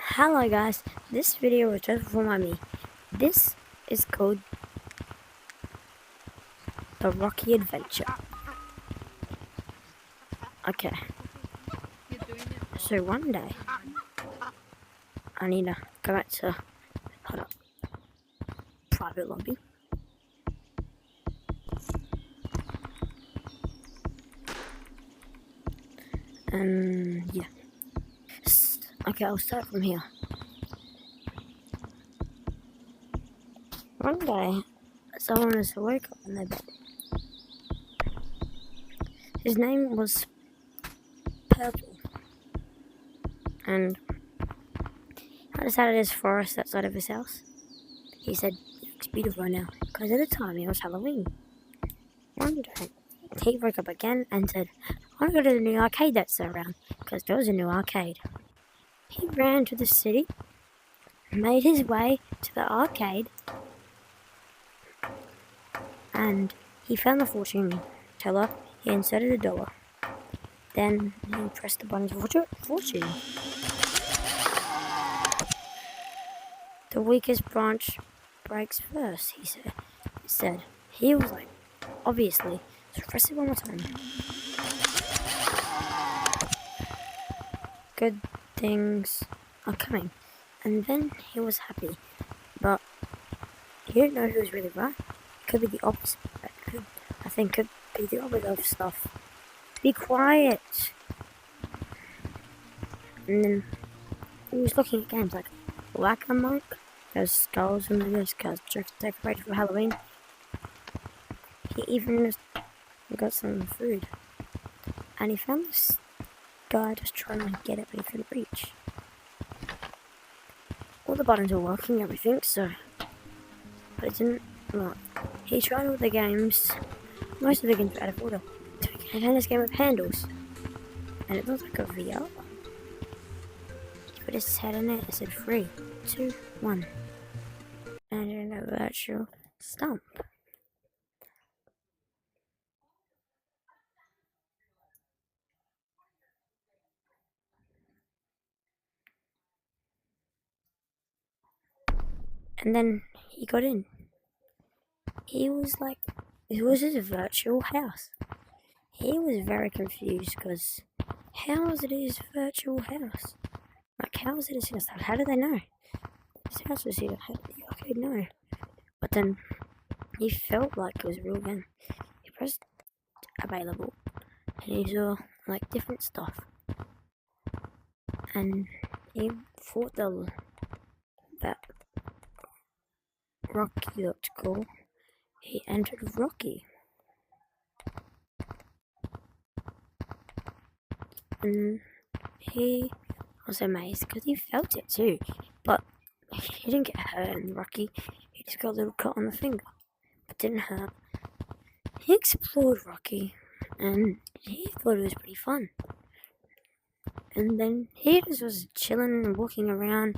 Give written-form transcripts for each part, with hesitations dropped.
Hello guys, this video was just for mommy. This is called The Rocky Adventure. Okay, so one day, I need to go back to, hold up, private lobby. Yeah. Okay, I'll start from here. One day, someone was woke up in their bed. His name was Purple. And outside of this forest outside of his house, he said, "It looks beautiful now," because at the time it was Halloween. One day, he woke up again and said, "I want to go to the new arcade that's around," because there was a new arcade. He ran to the city, made his way to the arcade, and he found the fortune teller. He inserted a dollar. Then he pressed the button for fortune. The weakest branch breaks first, he said. He was like, obviously. So press it one more time. Good things are coming. And then he was happy. But he didn't know who was really right. It could be the opposite. I think could be the opposite of stuff. Be quiet. And then he was looking at games like Whack-A-Mole. There's skulls and there's cars decorated for Halloween. He even got some food. And he found this guy just trying to get it, but he couldn't reach. All the buttons were working, everything, so. But it didn't work. He tried all the games. Most of the games were out of order. He found this game with handles. And it looked like a VR. He put his head in it and said 3, 2, 1. And in a virtual stump. And then he got in. He was like, it was his virtual house. He was very confused because how is it his virtual house? Like, how is it his house? How did they know? His house was here. How did the arcade know? But then he felt like it was real again. He pressed available and he saw like different stuff. And he thought that Rocky looked cool. He entered Rocky. And he was amazed because he felt it too. But he didn't get hurt in Rocky. He just got a little cut on the finger. But didn't hurt. He explored Rocky. And he thought it was pretty fun. And then he just was chilling and walking around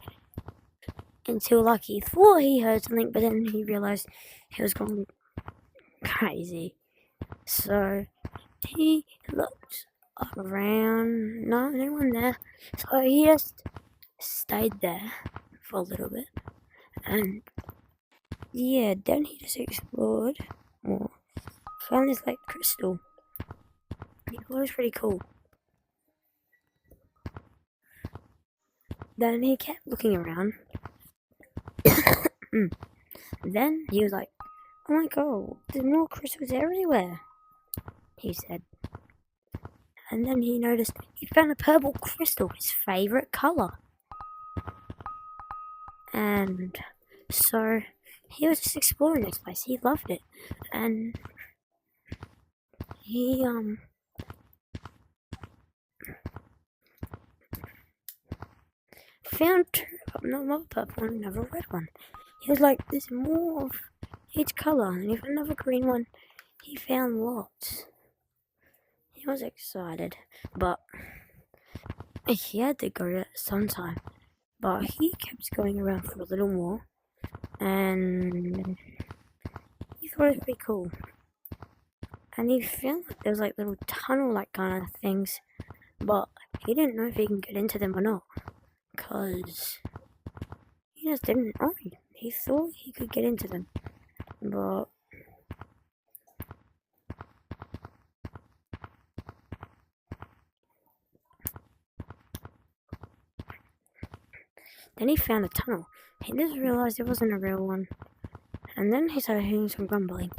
until like he thought he heard something, but then he realized he was going crazy. So he looked around, no one there. So he just stayed there for a little bit. And yeah, then he just explored more. Found this like crystal. He thought it was pretty cool. Then he kept looking around. Then he was like, "Oh my god, there's more crystals everywhere," he said. And then he noticed he found a purple crystal, his favourite colour. And so he was just exploring this place. He loved it. And he found two, not one purple one, another red one. He was like, "There's more of each colour." And if another green one, he found lots. He was excited, but he had to go at some time. But he kept going around for a little more, and he thought it was pretty cool. And he found like there was like little tunnel like kind of things, but he didn't know if he can get into them or not. because he just didn't know. He thought he could get into them, but then he found a tunnel. He just realized it wasn't a real one. And then he started hearing some grumbling.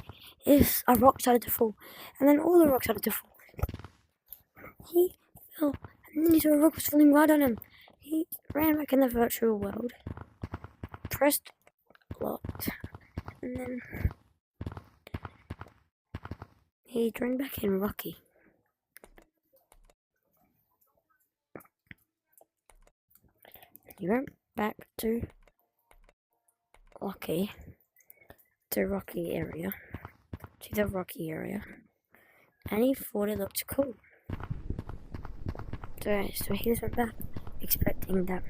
Yes, a rock started to fall. And then all the rocks started to fall. He fell. And then he saw a rock was falling right on him. He ran back in the virtual world. Pressed locked. And then he joined back in Rocky. He went back to Rocky area, to the Rocky area, and he thought it looked cool. So he just went back, expecting that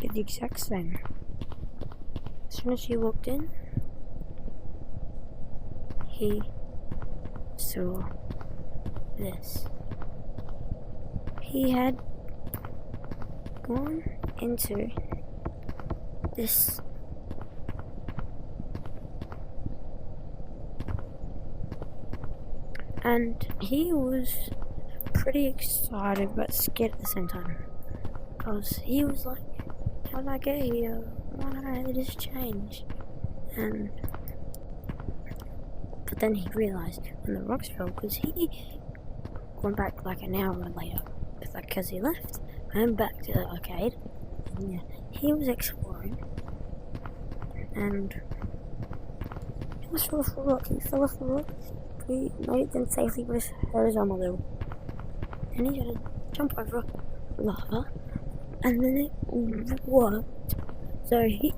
be the exact same. As soon as he walked in, he saw this. He had gone into this and he was pretty excited but scared at the same time, because he was like, how did I get here? Why did this change? But then he realized when the rocks fell, because he went back like an hour later, because he left, went back to the arcade, and yeah, he was exploring, and he was fell off the rock. He fell off the rock. He made it then safely with his arm a little. And he had to jump over lava, and then it worked. So he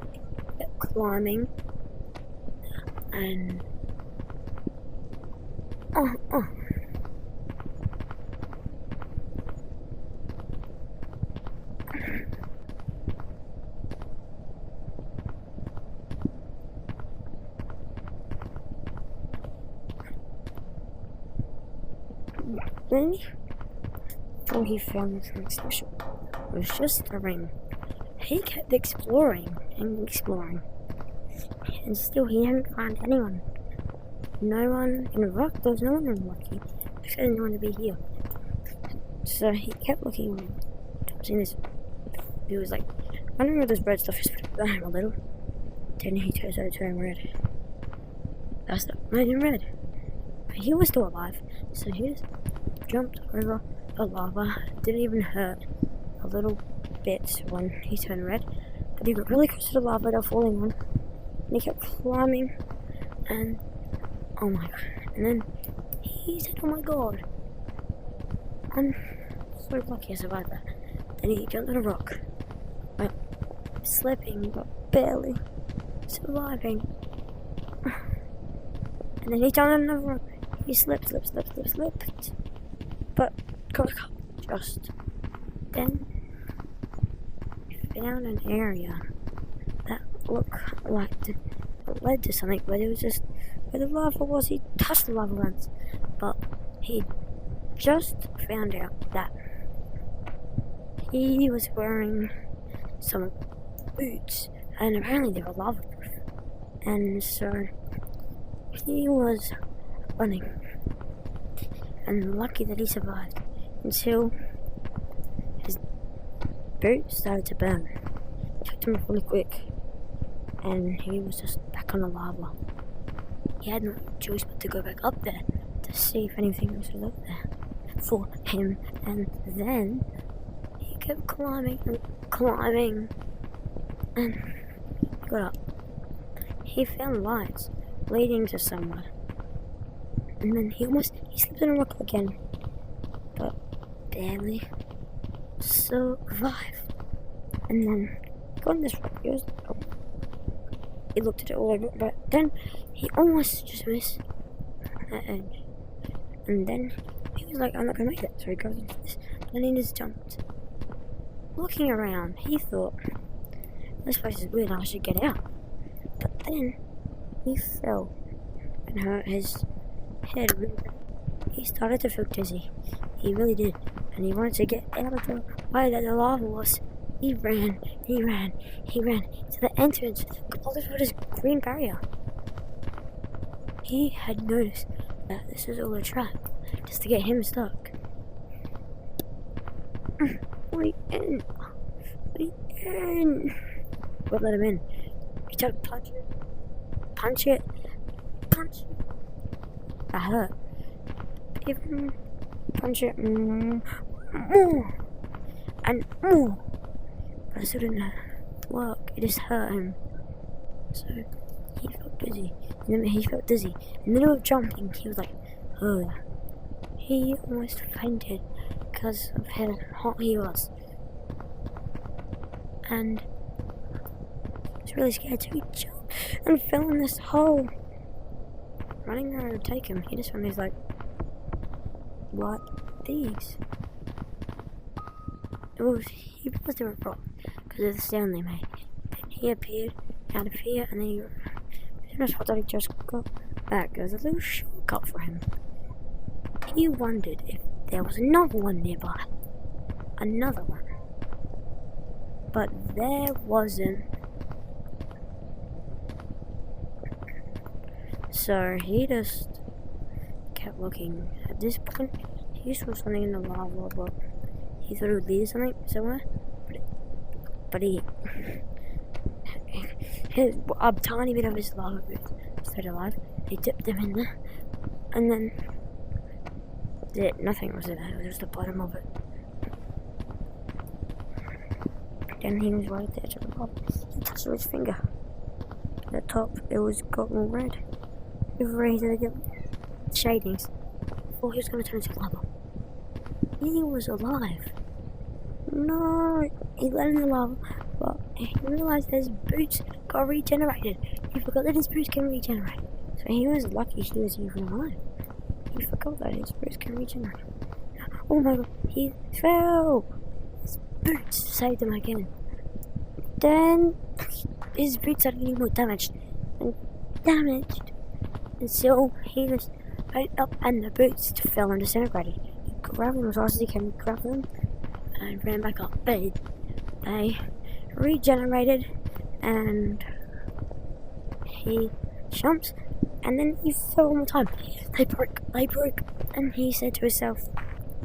kept climbing, and then he found something special. It was just a ring. He kept exploring and exploring, and still he hadn't found anyone. No one in the rock. There was no one in Rocky. He said no one to be here. So he kept looking around. Seeing this, he was like, I don't know where this red stuff is, but behind a little. Then he started turning red. That's not in red. But he was still alive, so he just jumped over the lava. Didn't even hurt a little bit when he turned red, but he got really close to the lava without falling on. And he kept climbing, and oh my god. And then he said, oh my god, I'm so lucky I survived that. Then he jumped on a rock, slipping but barely surviving. And then he jumped on another rock. He slipped, but got up just. Then he found an area that looked like it led to something, but it was just where the lava was. He touched the lava once, but he just found out that he was wearing some boots, and apparently they were lava proof. And so he was running, and lucky that he survived until his boots started to burn. It took him really quick, and he was just back on the lava. He had no choice but to go back up there to see if anything else was up there for him. And then he kept climbing and got up. He found lights leading to somewhere, and then he slipped in a rock again, but barely survived. And then got on this rock. He looked at it all over, but then he almost just missed that edge. And then he was like, I'm not gonna make it. So he goes into this, and he just jumped. Looking around, he thought, this place is weird, I should get out. But then he fell and hurt his head really bad. He started to feel dizzy. He really did. And he wanted to get out of the way that the lava was. He ran to the entrance closest with his green barrier. He had noticed that this was all a trap, just to get him stuck. Let in! Let in! Won't let him in. He tried to punch it. Punch it. Punch it. That hurt. Even punch it more. And more. But it still didn't work. It just hurt him. So he felt dizzy. And then he felt dizzy. In the middle of jumping, he was like, oh. He almost fainted because of how hot he was. And he was really scared, so he jumped and fell in this hole. Running around to take him, he just found these like, what? These? He realized they were rock because of the sound they made. Then he appeared out of here, and then he thought that he just got back. There was a little shortcut for him. He wondered if there was another one nearby. Another one. But there wasn't. So he just kept looking. At this point, he saw something in the lava, but he thought it would lead to something somewhere. But a tiny bit of his lava boots stayed alive. He dipped them in there, and then nothing was in there. It was just the bottom of it. Then he was right at the edge of the lava. He touched his finger. At the top, it was gotten red. He did get shadings. Before he was going to turn into lava. He was alive. No, he let in the lava, but he realized that his boots got regenerated. He forgot that his boots can regenerate. So he was lucky he was even alive. He forgot that his boots can regenerate. Oh my god, he fell! His boots saved him again. Then his boots started getting more damaged. And so he just went up and the boots fell and disintegrated. He grabbed them as fast as he can, grabbed them and ran back up. But they regenerated and he jumped and then he fell one more time. They broke. And he said to himself,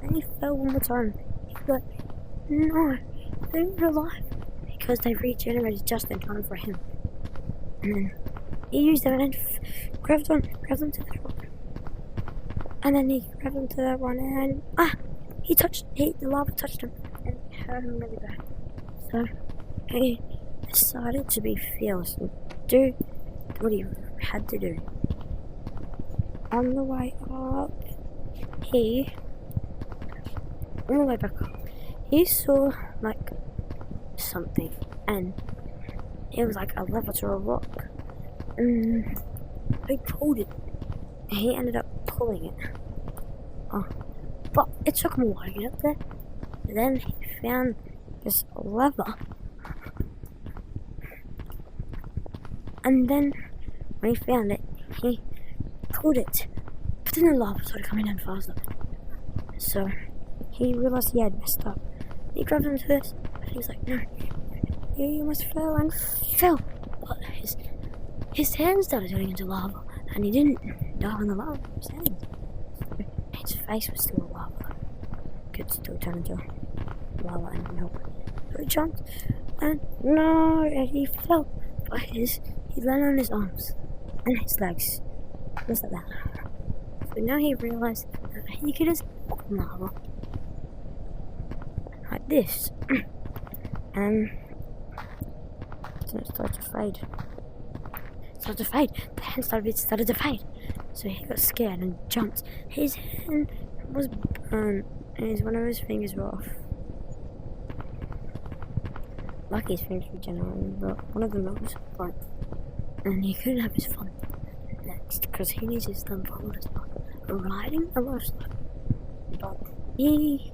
and he fell one more time. He was like, no, they're alive. Because they regenerated just in time for him. And then he used them and grabbed them to that one. And then he grabbed them to that one and the lava touched him and hurt him really bad. So he decided to be fearless and do what he had to do. On the way back up, he saw like something, and it was like a lever to a rock. And he pulled it. He ended up pulling it. But it took him a while to get up there. Then he found this lever. And then when he found it, he pulled it. But then the lava started coming down faster. So he realized he had messed up. He grabbed onto this, and he was like, no, he almost fell and fell. But his hands started turning into lava, and he didn't die in the lava. His face was still lava. Could still turn into lava and melt. So he jumped, and he fell. But he landed on his arms and his legs, just like that. So now he realized that he could just walk in lava like this, and then it started to fade. The hand started to fade. So he got scared and jumped. His hand was burnt and one of his fingers were off. Lucky his fingers regenerated, but one of them was burnt. And he couldn't have his fun next because he needs his thumb for a lot of stuff. Riding a lot of stuff. But he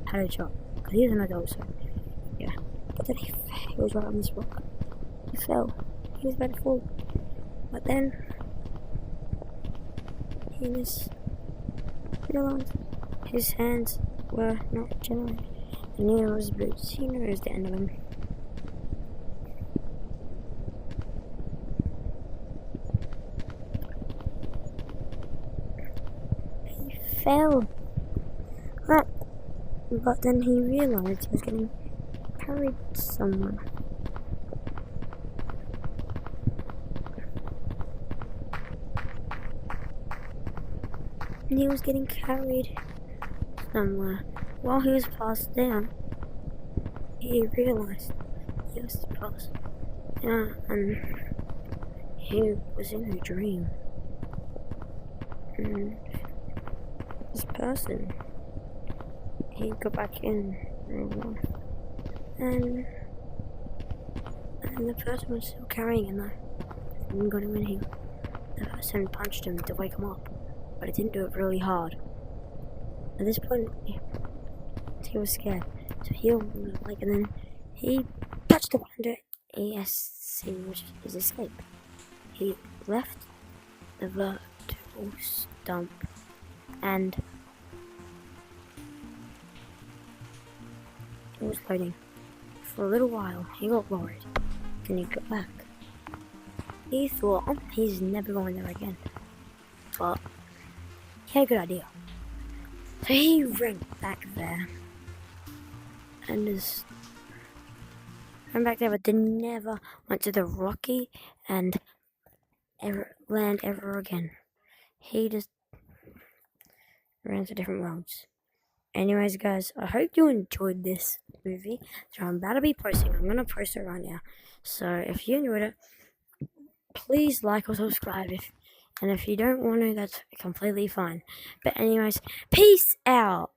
had a job because he was an adult, so yeah. But then he was right on this rock. He fell. He was about to fall. But then he just realized his hands were not generated. And here was Boots. He knows the end of him. He fell. Right. But then he realized he was getting carried somewhere. And he was getting carried somewhere. While he was passed down, he realized he was passed down, and he was in a dream. And this person, he got back in real life, and the person was still carrying him though. And got him in here. The person punched him to wake him up, but it didn't do it really hard. At this point, he was scared, so he and then he touched the button to ESC, which is escape. He left the vertical stump and it was loading. For a little while, he got worried. Then he got back. He thought, oh, he's never going there again. But he had a good idea. So he ran back there. And just ran back there, but they never went to the Rocky and land ever again. He just ran to different roads. Anyways, guys, I hope you enjoyed this movie. So I'm about to be posting. I'm gonna post it right now. So if you enjoyed it, please like or subscribe. And if you don't want to, that's completely fine. But anyways, peace out.